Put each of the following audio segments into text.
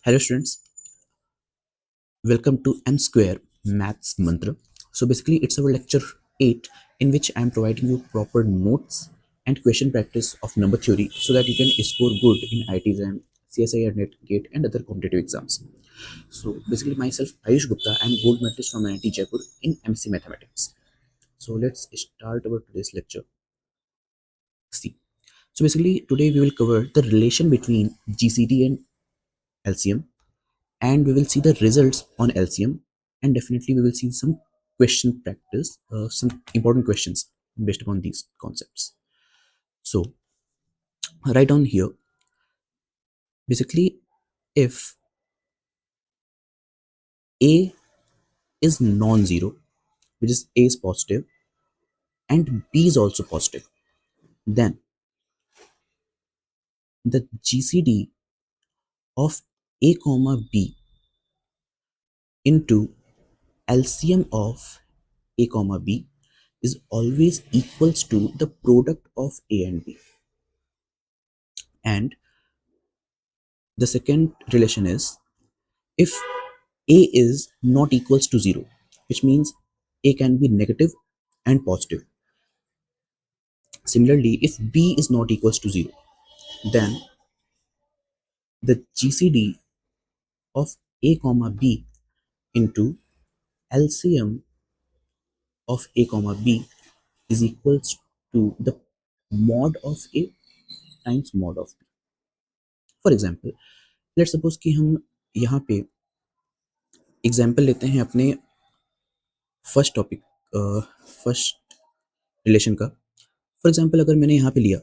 Hello students, welcome to M Square Maths Mantra. So basically it's our lecture 8 in which I am providing you proper notes and question practice of number theory so that you can score good in IIT exam, CSIR NET, GATE and other competitive exams. So basically myself Ayush Gupta, I am gold medalist from IIT Jaipur in MC Mathematics. So let's start our today's lecture. See. So basically today we will cover the relation between GCD and LCM, and we will see the results on LCM, and definitely we will see some question practice, some important questions based upon these concepts. So right on here, basically if A is non-zero, which is A is positive and B is also positive, then the GCD of A comma B into LCM of A comma B is always equals to the product of A and B. And the second relation is if A is not equals to 0, which means A can be negative and positive. Similarly, if B is not equals to 0, then the GCD of A comma B into LCM of A comma B is equals to the mod of A times mod of B. For example, let's suppose कि हम यहाँ पे example लेते हैं अपने first topic, first relation का. For example अगर मैंने यहाँ पे लिया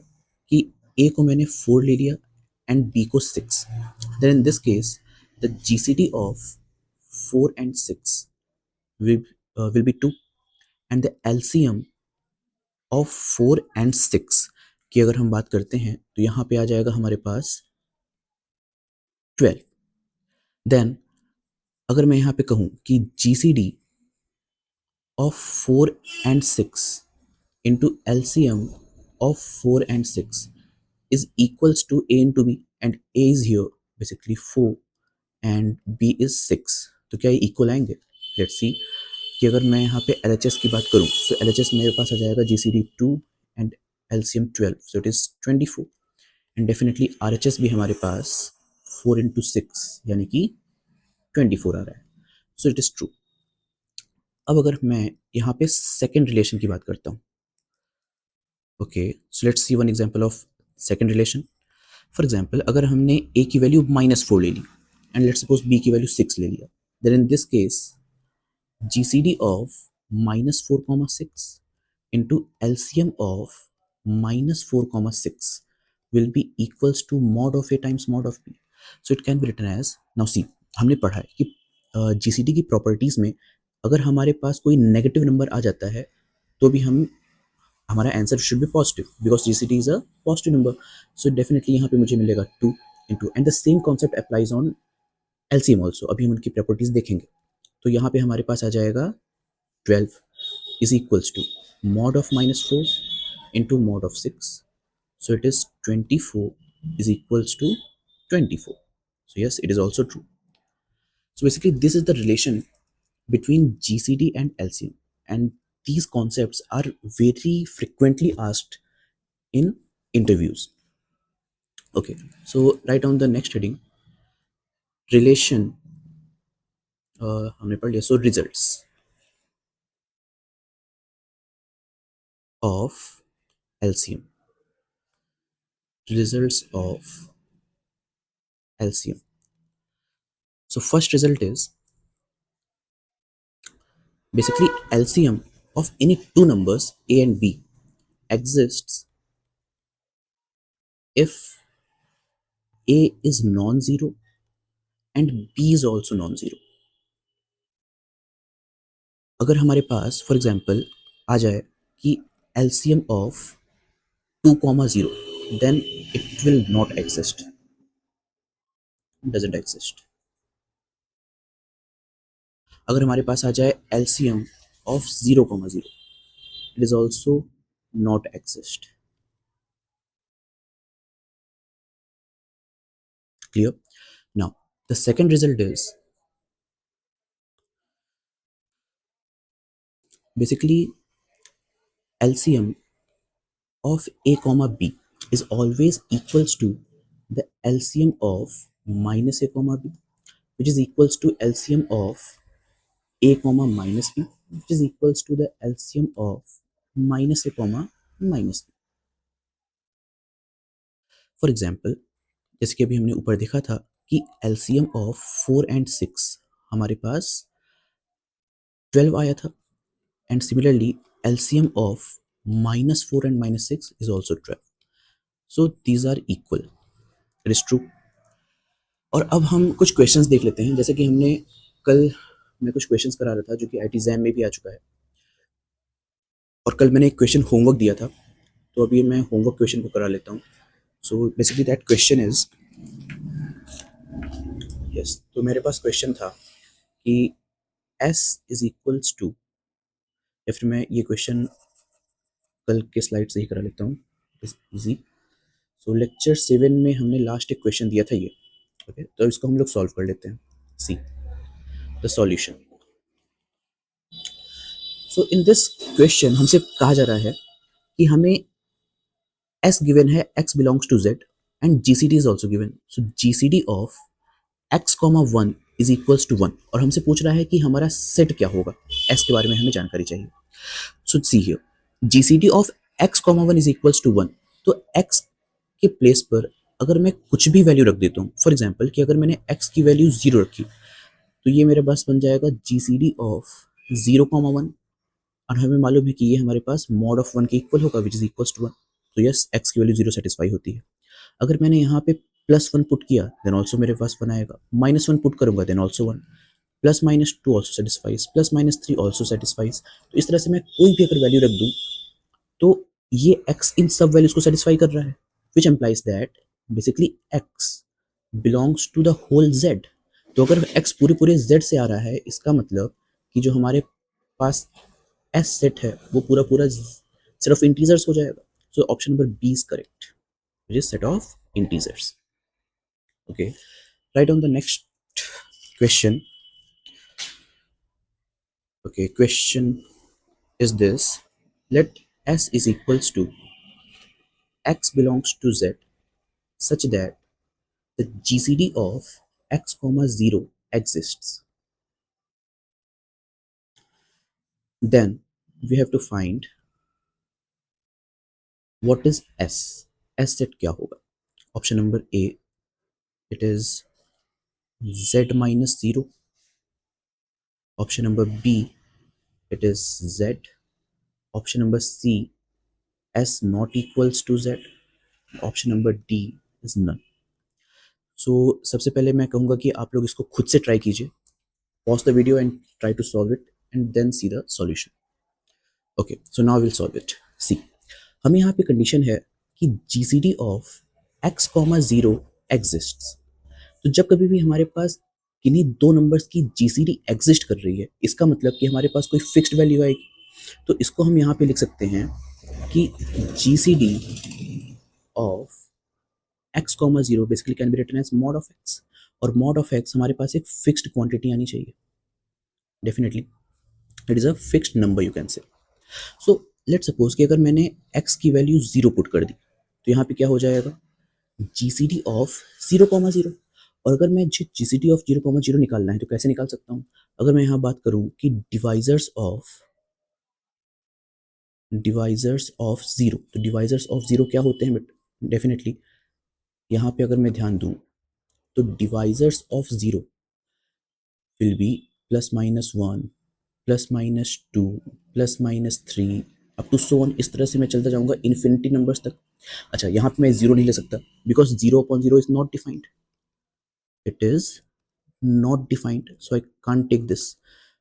कि ए को मैंने 4 ले लिया एंड बी को 6, then in this case the GCD of 4 and 6 will be 2, and the LCM of 4 and 6 की अगर हम बात करते हैं तो यहाँ पे आ जाएगा हमारे पास 12. देन अगर मैं यहाँ पे कहूँ कि GCD of 4 and 6 into LCM of 4 and 6 is equals to A into B, and A is here basically 4 and B is 6, तो क्या ये इक्वल आएंगे? लेट्स सी कि अगर मैं यहाँ पे LHS की बात करूँ तो LHS मेरे पास आ जाएगा GCD 2 and LCM 12, so it is 24, and definitely RHS भी हमारे पास 4 into 6 यानी कि 24 आ रहा है, so it is true. अब अगर मैं यहाँ पे सेकेंड रिलेशन की बात करता हूँ. Okay, so let's see one example of second relation. For example अगर हमने a की वैल्यू -4 ले ली एंड लेट्स सपोज b की वैल्यू 6 ले लिया, then in this case GCD of -4, 6 into LCM of -4, 6 will be equals to mod of a times mod of b. So it can be written as, now see, हमने पढ़ा है कि GCD की properties में अगर हमारे पास कोई नेगेटिव नंबर आ जाता है तो भी हम हमारा answer should be positive because GCD is a positive number. So definitely यहाँ पे मुझे मिलेगा 2 into, and the same concept applies on LCM also. अभी हम उनकी प्रॉपर्टीज देखेंगे. तो यहाँ पे हमारे पास आ जाएगा 12 is equals to mod of -4 into mod of 6, so it is 24 is equals to 24. So yes, it is also true. So basically this is the relation between GCD and LCM, and these concepts are very frequently asked in interviews. Okay, so write down the next heading, relation. हमने पढ़ लिया. So results of LCM, results of LCM. So first result is basically LCM of any two numbers a and b exists if a is non-zero and b is also non-zero. अगर हमारे पास for example आ जाए कि LCM of 2, 0, then it will not exist, doesn't exist. अगर हमारे पास आ जाए LCM of 0, 0, it is also not exist. Clear? Now The second result is basically LCM of a comma b is always equals to the LCM of minus a comma b, which is equals to LCM of a comma minus b, which is equals to the LCM of minus a comma minus b. For example जैसे कि अभी हमने ऊपर देखा था कि LCM of 4 and 6 हमारे पास 12 आया था, and similarly LCM of minus 4 and minus 6 is also 12. So these are equal. It is true. और अब हम कुछ क्वेश्चंस देख लेते हैं, जैसे कि हमने कल मैं कुछ क्वेश्चंस करा रहा था जो कि IT एग्जाम में भी आ चुका है, और कल मैंने एक क्वेश्चन होमवर्क दिया था, तो अभी मैं होमवर्क क्वेश्चन को करा लेता हूँ. So basically that question is yes, तो मेरे पास क्वेश्चन था कि S इज इक्वल्स टू, या फिर मैं ये क्वेश्चन कल के स्लाइड से ही करा लेता हूँ, इज इजी. सो लेक्चर 7 में हमने लास्ट एक क्वेश्चन दिया था ये, ओके, तो इसको हम लोग सॉल्व कर लेते हैं. See the solution. So in this question हमसे कहा जा रहा है कि हमें S गिवन है x belongs to Z and GCD is also given. So GCD of x, 1 is equals to 1, और हमसे पूछ रहा है कि हमारा सेट क्या होगा. S के बारे में हमें जानकारी चाहिए. So see here, GCD of x, 1 is equals to 1. तो x के प्लेस पर अगर मैं कुछ भी वैल्यू रख देता हूँ, फॉर एग्जाम्पल कि अगर मैंने x की वैल्यू 0 रखी, तो ये मेरे पास बन जाएगा GCD ऑफ 0, 1, और हमें मालूम है कि ये हमारे पास मॉड ऑफ 1 के इक्वल होगा, विच इज इक्वल्स टू 1. तो यस, x की वैल्यू 0 सेटिस्फाई होती है. अगर मैंने यहाँ पे +1 पुट किया, देन ऑल्सो मेरे पास 1 आएगा. -1 पुट करूंगा, then also 1. +-2 also satisfies, +-3 also satisfies. तो इस तरह से मैं कोई भी अगर वैल्यू रख दूं, तो ये x इन सब वैल्यूज को सेटिस्फाई कर रहा है, which implies that basically x belongs to the whole z. तो अगर x पूरे पूरे z से आ रहा है, इसका मतलब कि जो हमारे पास S सेट है वो पूरा पूरा सेट ऑफ इंटीजर्स हो जाएगा. So option number B is correct, which is set of integers. Okay, write down the next question. Okay, question is this: let S is equals to x belongs to Z such that the GCD of x comma 0 exists. Then we have to find what is S. S set क्या होगा? Option number A, it is Z minus 0. Option number B, it is Z. Option number C, S not equals to Z. Option number D is none. So सबसे पहले मैं कहूँगा कि आप लोग इसको खुद से ट्राई कीजिए. Pause the video and try to solve it and then see the solution. Okay, so now we'll solve it. See, हमें यहाँ पे कंडीशन है कि GCD of x, 0 exists. तो जब कभी भी हमारे पास किन्हीं दो नंबर्स की GCD एग्जिस्ट कर रही है, इसका मतलब कि हमारे पास कोई फिक्स्ड वैल्यू आएगी. तो इसको हम यहाँ पे लिख सकते हैं कि GCD of x, 0 basically can be written as mod of x, और mod of x हमारे पास एक फिक्स्ड क्वांटिटी आनी चाहिए. Definitely it is a fixed number, you can say. So let suppose कि अगर मैंने x की वैल्यू 0 पुट कर दी, तो यहाँ पे क्या हो जाएगा? GCD of 0, 0. और अगर मैं GCD ऑफ 0, 0 निकालना है तो कैसे निकाल सकता हूँ? अगर मैं यहाँ बात करूँ कि डिवाइजर्स ऑफ 0, तो डिवाइजर्स ऑफ 0 क्या होते हैं? बट डेफिनेटली यहाँ पे अगर मैं ध्यान दूँ तो divisors of 0 will be +-1, +-2, +-3 up to so on. इस तरह से मैं चलता जाऊंगा इन्फिनिटी नंबर्स तक. अच्छा, यहाँ पे मैं 0 नहीं ले सकता because 0/0 is not defined. It is not defined, so I can't take this.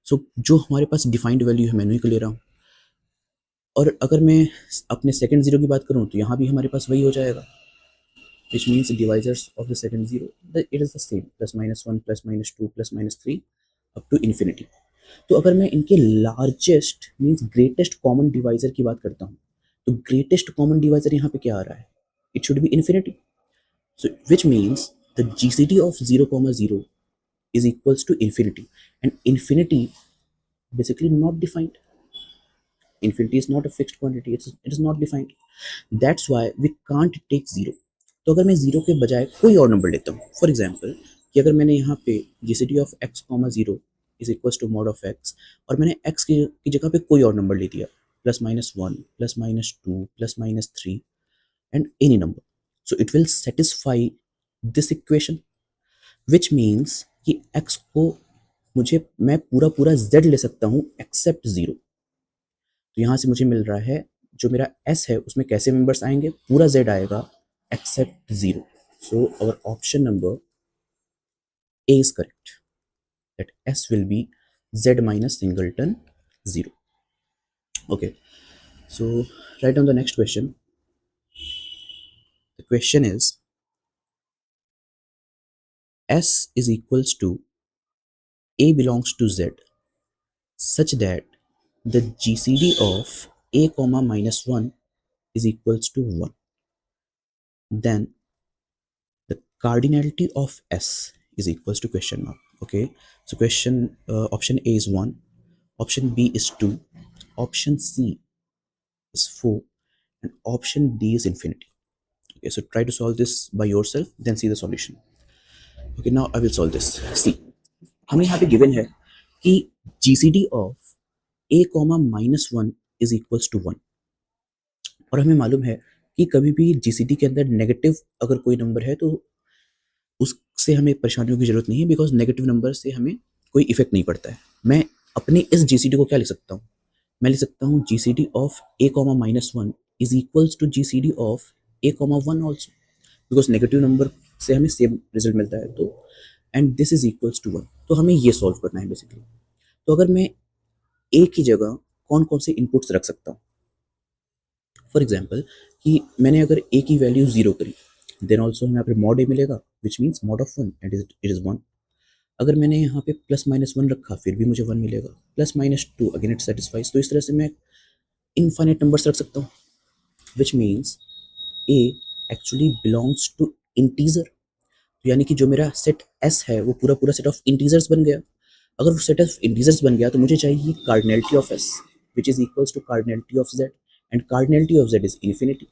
So जो हमारे पास डिफाइंड वैल्यू है मैं उन्हीं को ले रहा हूँ. और अगर मैं अपने सेकंड 0 की बात करूँ तो यहाँ भी हमारे पास वही हो जाएगा, which means the divisors of the second 0, it is the same, +-1, +-2, +-3 up to infinity. तो अगर मैं इनके largest means greatest common divisor की बात करता हूँ, तो ग्रेटेस्ट कॉमन डिवाइजर यहाँ पे क्या आ रहा है? It should be infinity. So which means the GCD of 0, 0 is equals to infinity, and infinity basically not defined. Infinity is not a fixed quantity, it is not defined. That's why we can't take zero. तो अगर मैं zero के बजाय कोई और number लेता हूँ, for example कि अगर मैंने यहाँ पे GCD of X comma zero is equal to mod of X, और मैंने एक्स की जगह पे कोई और नंबर ले दिया, plus minus one, plus minus two, plus minus three, and any number, so it will satisfy this equation, which means कि एक्स को मुझे मैं पूरा पूरा जेड ले सकता हूँ एक्सेप्ट जीरो। तो यहाँ से मुझे मिल रहा है जो मेरा एस है उसमें कैसे मेंबर्स आएंगे, पूरा जेड आएगा except zero. So our option number A is correct, that s will be z minus singleton 0. Okay, so write down the next question. The question is s is equals to a belongs to z such that the gcd of a comma minus 1 is equals to 1. Then the cardinality of s is equals to question mark. Okay, so question option a is 1, option b is 2, option c is 4, and option d is infinity. Okay, so try to solve this by yourself, then see the solution. Okay, now I will solve this. See, हमें यहाँ पे given है कि GCD of a comma minus one is equals to one, और हमें मालूम है कि कभी भी GCD के अंदर नेगेटिव अगर कोई नंबर है तो उससे हमें परेशानियों की जरूरत नहीं है, बिकॉज नेगेटिव नंबर से हमें कोई इफेक्ट नहीं पड़ता है। मैं अपने इस GCD को क्या लिख सकता हूँ, मैं लिख सकता हूँ GCD of a comma minus one is equals to GCD of a comma one also, because negative number से हमें सेम रिजल्ट मिलता है। तो and this is equals to one, तो हमें ये सॉल्व करना है बेसिकली। तो अगर मैं ए की जगह कौन कौन से इनपुट्स रख सकता हूँ, फॉर एग्जाम्पल कि मैंने अगर ए की वैल्यू जीरो करी, देन ऑल्सो हमें यहाँ पे मॉड ए मिलेगा which means mod of one and it is one. अगर मैंने यहाँ पे प्लस माइनस वन रखा फिर भी मुझे वन मिलेगा, plus minus two again it satisfies. तो इस तरह से मैं इनफाइनाइट नंबर्स रख सकता हूँ, which means A actually belongs to integer. यानी कि जो मेरा सेट एस है वो पूरा पूरा सेट ऑफ इंटीजर्स बन गया। अगर वो सेट ऑफ इंटीजर्स बन गया तो मुझे चाहिए cardinality of S which is equals to cardinality of Z, and cardinality of Z is infinity.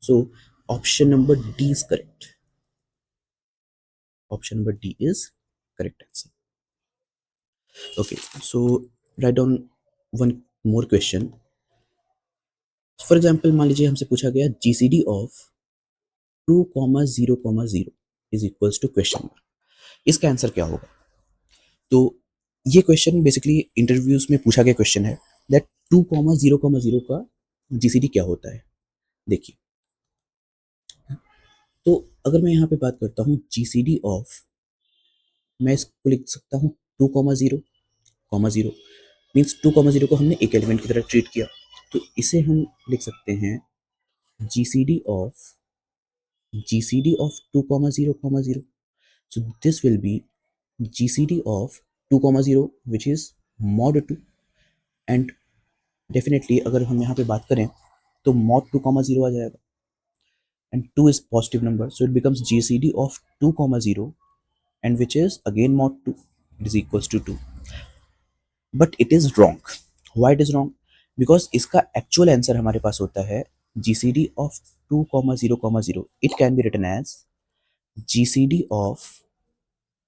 So option number D is correct, option number D is correct answer. Okay, so write down one more question. For example मान लीजिए हमसे पूछा गया GCD of two comma zero is equals to question mark, इसका answer क्या होगा। तो ये क्वेश्चन बेसिकली इंटरव्यूज में पूछा गया क्वेश्चन है दैट टू कॉमा जीरो का जीसीडी क्या होता है। देखिए, तो अगर मैं यहाँ पे बात करता हूँ जीसीडी ऑफ, मैं इसको लिख सकता हूँ to comma zero means to comma zero को हमने एक एलिमेंट की तरह ट्रीट किया, तो इसे हम लिख सकते हैं GCD of two comma zero. So this will be GCD of two comma zero which is mod two, and definitely अगर हम यहाँ पे बात करें तो मॉड टू कॉमा जीरो आ जाएगा, and two is positive number, so it becomes GCD of two comma zero and which is again mod two, it is equals to two. But it is wrong. Why it is wrong, because इसका actual answer हमारे पास होता है GCD of two comma zero, it can be written as GCD of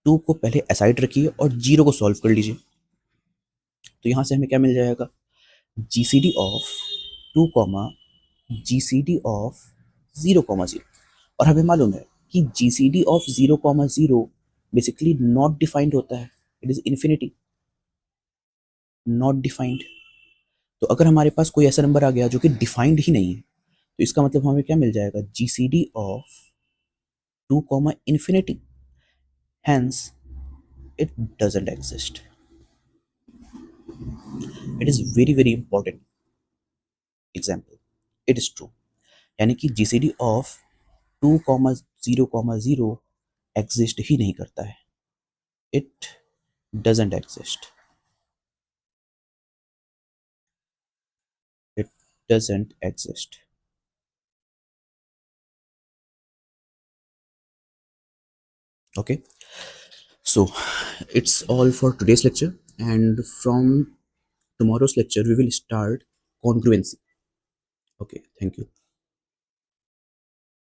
two को पहले aside रखिए और zero को सॉल्व कर लीजिए। तो यहाँ से हमें क्या मिल जाएगा, GCD of two comma GCD of zero, और हमें मालूम है कि GCD of zero basically not defined होता है, it is infinity, not defined. तो अगर हमारे पास कोई ऐसा नंबर आ गया जो कि डिफाइंड ही नहीं है, तो इसका मतलब हमें क्या मिल जाएगा, GCD of two comma infinity, hence it doesn't exist. It is very very important example, it is true. यानी कि GCD of two comma zero exist ही नहीं करता है, it doesn't exist, it doesn't exist. Okay, So it's all for today's lecture, and from tomorrow's lecture we will start congruency. Okay, thank you.